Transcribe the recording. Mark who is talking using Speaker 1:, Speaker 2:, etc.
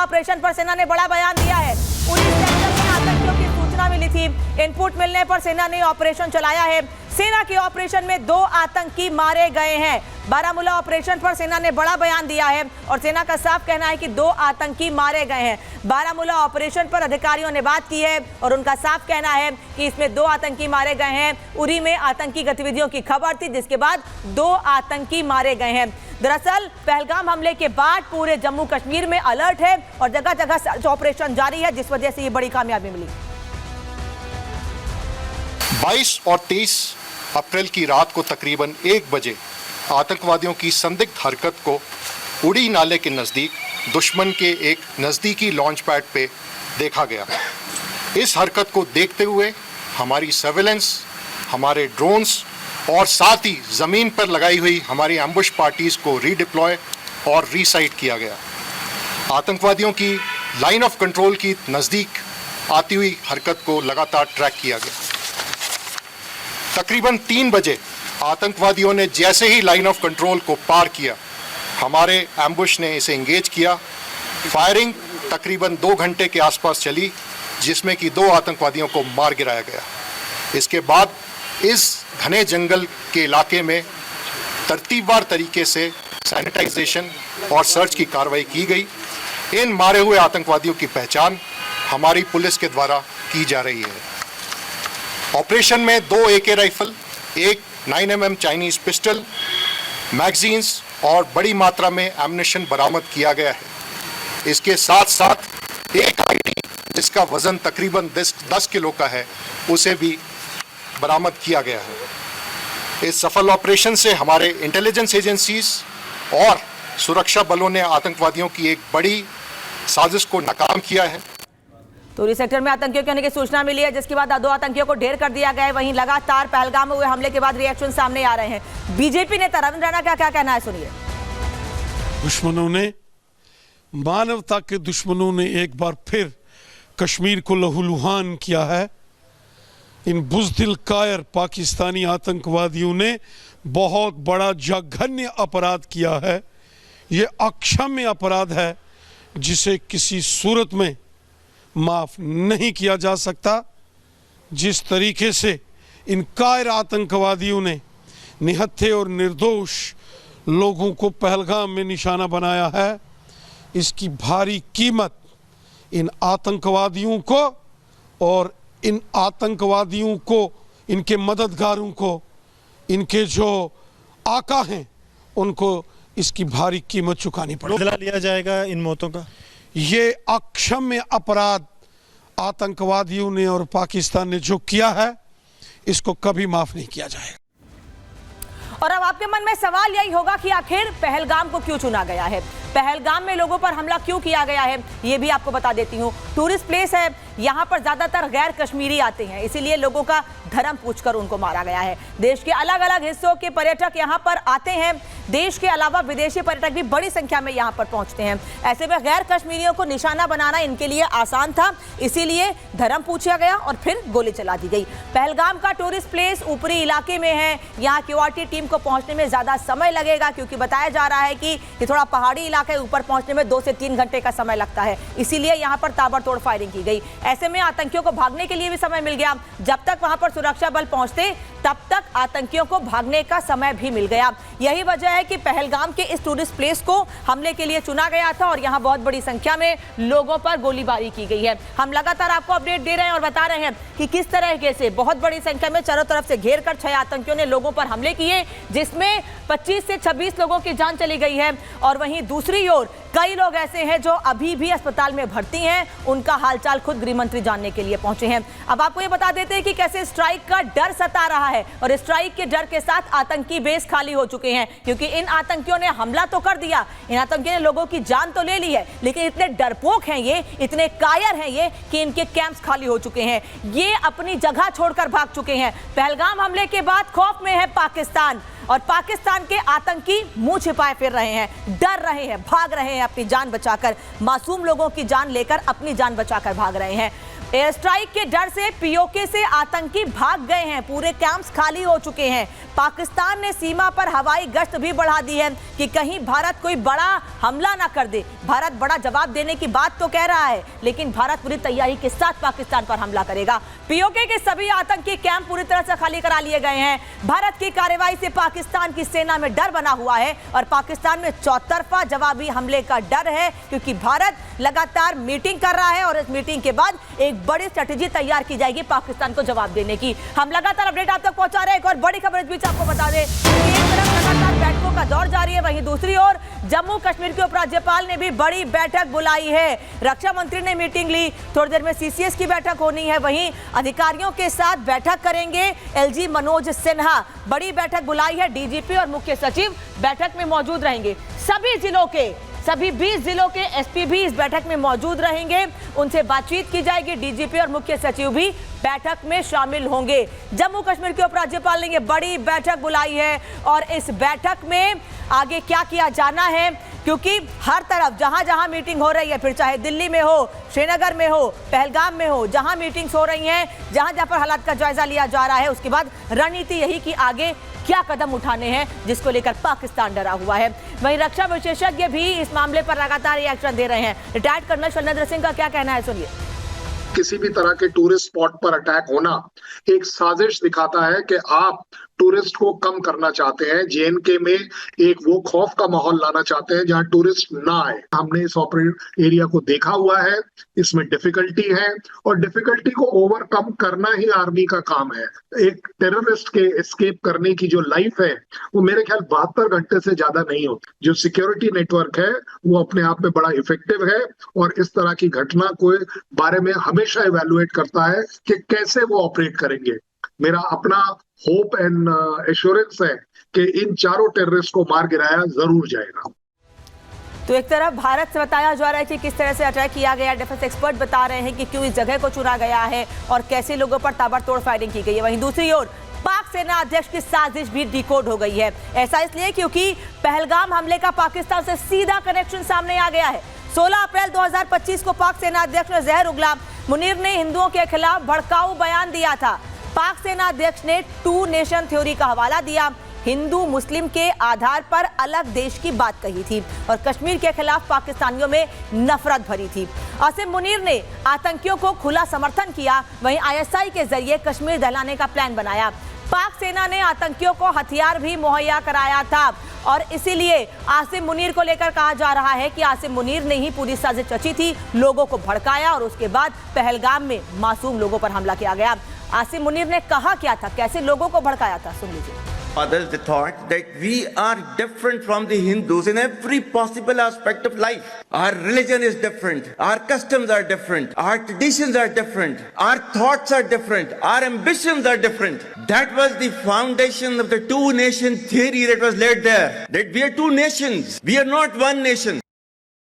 Speaker 1: Baramulla operation पर सेना ने बड़ा बयान दिया है। उरी सेक्टर में आतंकियों की सूचना मिली थी, इनपुट मिलने पर सेना ने ऑपरेशन चलाया है। सेना के ऑपरेशन में 2 आतंकी मारे गए हैं। बारामूला ऑपरेशन पर सेना ने बड़ा बयान दिया है और सेना का साफ कहना है कि 2 आतंकी मारे गए हैं। बारामूला ऑपरेशन पर अधिकारियों ने बात की है और उनका साफ कहना है कि इसमें 2 आतंकी मारे गए हैं। उरी में आतंकी गतिविधियों की खबर थी, जिसके बाद 2 आतंकी मारे गए हैं। दरअसल पहलगाम हमले के बाद पूरे जम्मू कश्मीर में अलर्ट है और जगह जगह सर्च ऑपरेशन जारी है, जिस वजह से ये बड़ी कामयाबी मिली।
Speaker 2: 22 और 23 अप्रैल की रात को तकरीबन 1 बजे आतंकवादियों की संदिग्ध हरकत को उड़ी नाले के नज़दीक दुश्मन के एक नज़दीकी लॉन्च पैड पे देखा गया। इस हरकत को देखते हुए हमारी सर्वेलेंस, हमारे ड्रोन्स और साथ ही ज़मीन पर लगाई हुई हमारी एम्बुश पार्टीज़ को रीडिप्लॉय और रीसाइट किया गया। आतंकवादियों की लाइन ऑफ कंट्रोल की नज़दीक आती हुई हरकत को लगातार ट्रैक किया गया। तकरीबन 3 बजे आतंकवादियों ने जैसे ही लाइन ऑफ कंट्रोल को पार किया, हमारे एम्बुश ने इसे एंगेज किया। फायरिंग तकरीबन 2 घंटे के आसपास चली, जिसमें कि 2 आतंकवादियों को मार गिराया गया। इसके बाद इस घने जंगल के इलाके में तरतीबवार तरीके से सैनिटाइजेशन और सर्च की कार्रवाई की गई। इन मारे हुए आतंकवादियों की पहचान हमारी पुलिस के द्वारा की जा रही है। ऑपरेशन में 2 AK rifle, 1 9mm Chinese pistol, magazines और बड़ी मात्रा में एम्युनिशन बरामद किया गया है। इसके साथ साथ एक ID जिसका वजन तकरीबन 10 किलो का है, उसे भी बरामद किया गया है। इस सफल ऑपरेशन से हमारे इंटेलिजेंस एजेंसीज और सुरक्षा बलों ने आतंकवादियों की एक बड़ी साजिश को नाकाम किया है।
Speaker 1: उरी सेक्टर में आतंकियों के होने की सूचना मिली है, जिसके बाद 2 आतंकियों को ढेर कर दिया गया है। वहीं लगातार पहलगाम में हुए हमले के बाद रिएक्शन सामने आ रहे हैं। बीजेपी नेता रविंद्र रैना का क्या कहना है, सुनिए।
Speaker 3: दुश्मनों ने, मानवता के दुश्मनों ने एक बार फिर कश्मीर को लहूलुहान किया है। इन बुज़दिल कायर पाकिस्तानी आतंकवादियों ने बहुत बड़ा जघन्य अपराध किया है। ये अक्षम्य अपराध है जिसे किसी सूरत में माफ नहीं किया जा सकता। जिस तरीके से इन कायर आतंकवादियों ने निहत्थे और निर्दोष लोगों को पहलगाम में निशाना बनाया है, इसकी भारी कीमत इन आतंकवादियों को और इन आतंकवादियों को, इनके मददगारों को, इनके जो आका हैं, उनको इसकी भारी कीमत चुकानी पड़ेगी।
Speaker 4: बदला लिया जाएगा इन मौतों का।
Speaker 3: ये अक्षम्य अपराध आतंकवादियों ने और पाकिस्तान ने जो किया है, इसको कभी माफ नहीं किया जाएगा।
Speaker 1: और अब आपके मन में सवाल यही होगा कि आखिर पहलगाम को क्यों चुना गया है, पहलगाम में लोगों पर हमला क्यों किया गया है। ये भी आपको बता देती हूँ। टूरिस्ट प्लेस है, यहाँ पर ज्यादातर गैर कश्मीरी आते हैं, इसीलिए लोगों का धर्म पूछकर उनको मारा गया है। देश के अलग अलग हिस्सों के पर्यटक यहाँ पर आते हैं। देश के अलावा विदेशी पर्यटक भी बड़ी संख्या में यहाँ पर पहुंचते हैं। ऐसे में गैर कश्मीरियों को निशाना बनाना इनके लिए आसान था, इसीलिए धर्म पूछा गया और फिर गोली चला दी गई। पहलगाम का टूरिस्ट प्लेस ऊपरी इलाके में है। यहाँ QRT टीम को पहुंचने में ज्यादा समय लगेगा, क्योंकि बताया जा रहा है कि ये थोड़ा पहाड़ी इलाका है, ऊपर पहुंचने में 2 से 3 घंटे का समय लगता है, इसीलिए यहाँ पर ताबड़तोड़ फायरिंग की गई। ऐसे में आतंकियों को भागने के लिए भी समय मिल गया। जब तक वहां पर सुरक्षा बल पहुंचते, तब तक आतंकियों को भागने का समय भी मिल गया। यही वजह है कि पहलगाम के इस टूरिस्ट प्लेस को हमले के लिए चुना गया था और यहाँ बहुत बड़ी संख्या में लोगों पर गोलीबारी की गई है। हम लगातार आपको अपडेट दे रहे हैं और बता रहे हैं कि किस तरीके से बहुत बड़ी संख्या में चारों तरफ से घेर कर 6 आतंकियों ने लोगों पर हमले किए, जिसमें 25 से 26 लोगों की जान चली गई है। और वहीं दूसरी ओर कई लोग ऐसे हैं जो अभी भी अस्पताल में भर्ती हैं, उनका हालचाल खुद गृह मंत्री जानने के लिए पहुंचे हैं। अब आपको ये बता देते हैं कि कैसे स्ट्राइक का डर सता रहा है और स्ट्राइक के डर के साथ आतंकी बेस खाली हो चुके हैं, क्योंकि इन आतंकियों ने हमला तो कर दिया, इन आतंकियों ने लोगों की जान तो ले ली है, लेकिन इतने डरपोक हैं ये, इतने कायर हैं ये कि इनके कैंप्स खाली हो चुके हैं। ये अपनी जगह छोड़कर भाग चुके हैं। पहलगाम हमले के बाद खौफ में है पाकिस्तान और पाकिस्तान के आतंकी मुंह छिपाए फिर रहे हैं, डर रहे हैं, भाग रहे हैं अपनी जान बचाकर, मासूम लोगों की जान लेकर अपनी जान बचाकर भाग रहे हैं। एयर स्ट्राइक के डर से पीओके से आतंकी भाग गए हैं, पूरे कैंप्स खाली हो चुके हैं। पाकिस्तान ने सीमा पर हवाई गश्त भी बढ़ा दी है कि कहीं भारत कोई बड़ा हमला ना कर दे। भारत बड़ा जवाब देने की बात तो कह रहा है, लेकिन भारत पूरी तैयारी के साथ पाकिस्तान पर हमला करेगा। पीओके के सभी आतंकी कैंप पूरी तरह से खाली करा लिए गए हैं। भारत की कार्रवाई से पाकिस्तान की सेना में डर बना हुआ है और पाकिस्तान में चौतरफा जवाबी हमले का डर है, क्योंकि भारत लगातार मीटिंग कर रहा है और इस मीटिंग के बाद एक बड़ी स्ट्रेटेजी तैयार की जाएगी पाकिस्तान को जवाब देने की। हम लगातार अपडेट आप तक पहुंचा रहे हैं। एक और बड़ी खबर इस बीच आपको बता दें कि एक तरफ लगातार बैठकों का दौर जारी है, वहीं दूसरी ओर जम्मू कश्मीर के उपराज्यपाल ने भी बड़ी बैठक बुलाई है। रक्षा मंत्री ने मीटिंग ली, थोड़ी देर में सीसीएस की बैठक होनी है, वहीं अधिकारियों के साथ बैठक करेंगे एलजी मनोज सिन्हा। बड़ी बैठक बुलाई है, डीजीपी और मुख्य सचिव बैठक में मौजूद रहेंगे। सभी 20 जिलों के एसपी भी इस बैठक में मौजूद रहेंगे, उनसे बातचीत की जाएगी। डीजीपी और मुख्य सचिव भी बैठक में शामिल होंगे। जम्मू कश्मीर के उपराज्यपाल ने ये बड़ी बैठक बुलाई है और इस बैठक में आगे क्या किया जाना है, क्योंकि हर तरफ जहां जहां मीटिंग हो रही है, फिर चाहे दिल्ली में हो, श्रीनगर में हो, पहलगाम में हो, जहां मीटिंग्स हो रही हैं, जहां जहां पर हालात का जायजा लिया जा रहा है, उसके बाद रणनीति यही कि आगे क्या कदम उठाने हैं, जिसको लेकर पाकिस्तान डरा हुआ है। वहीं रक्षा विशेषज्ञ भी इस मामले पर लगातार रिएक्शन दे रहे हैं। रिटायर्ड कर्नल शैलेंद्र सिंह का क्या कहना है, सुनिए।
Speaker 4: किसी भी तरह के टूरिस्ट स्पॉट पर अटैक होना एक साजिश दिखाता है कि आप टूरिस्ट को कम करना चाहते हैं, जेएनके में एक वो खौफ का माहौल लाना चाहते हैं जहां टूरिस्ट ना आए। हमने इस ऑपरेट एरिया को देखा हुआ है, इसमें डिफिकल्टी है और डिफिकल्टी को ओवरकम करना ही आर्मी का काम है। एक टेररिस्ट के एस्केप करने की जो लाइफ है वो मेरे ख्याल 72 घंटे से ज्यादा नहीं होती। जो सिक्योरिटी नेटवर्क है वो अपने आप में बड़ा इफेक्टिव है और इस तरह की घटना को बारे में हमेशा इवैल्यूएट करता है कि कैसे वो ऑपरेट करेंगे। मेरा अपना होप एंड एश्योरेंस है कि इन चारों टेररिस्ट को मार गिराया जरूर जाएगा।
Speaker 1: तो एक तरफ भारत से बताया जा रहा है कि किस तरह से अटैक किया गया, डिफेंस एक्सपर्ट बता रहे हैं कि क्यों इस जगह को चुना गया है और कैसे लोगों पर ताबड़तोड़ फायरिंग की गई है। वहीं दूसरी ओर पाक सेना अध्यक्ष की साजिश भी डिकोड हो गई है। ऐसा इसलिए क्योंकि पहलगाम हमले का पाकिस्तान से सीधा कनेक्शन सामने आ गया है। 16 अप्रैल 2025 को पाक सेना अध्यक्ष ने जहर उगला मुनीर ने हिंदुओं के खिलाफ भड़काऊ बयान दिया था। पाक सेना अध्यक्ष ने 2 नेशन थ्योरी का हवाला दिया, हिंदू मुस्लिम के आधार पर अलग देश की बात कही थी और कश्मीर के खिलाफ पाकिस्तानियों में नफरत भरी थी। आसिम मुनीर ने आतंकियों को खुला समर्थन किया, वहीं आईएसआई के जरिए कश्मीर दहलाने का प्लान बनाया। पाक सेना ने आतंकियों को हथियार भी मुहैया कराया था और इसीलिए आसिम मुनीर को लेकर कहा जा रहा है कि आसिम मुनीर ने ही पूरी साजिश रची थी, लोगों को भड़काया और उसके बाद पहलगाम में मासूम लोगों पर हमला किया गया। आसिम मुनीर ने कहा क्या था, कैसे लोगों को भड़काया था, सुन लीजिए।
Speaker 5: Others they thought that we are different from the Hindus in every possible aspect of life. Our religion is different, our customs are different, our traditions are different, our thoughts are different, our ambitions are different. That was the foundation of the 2 nation theory that was laid there. That we are 2 nations, we are not 1 nation.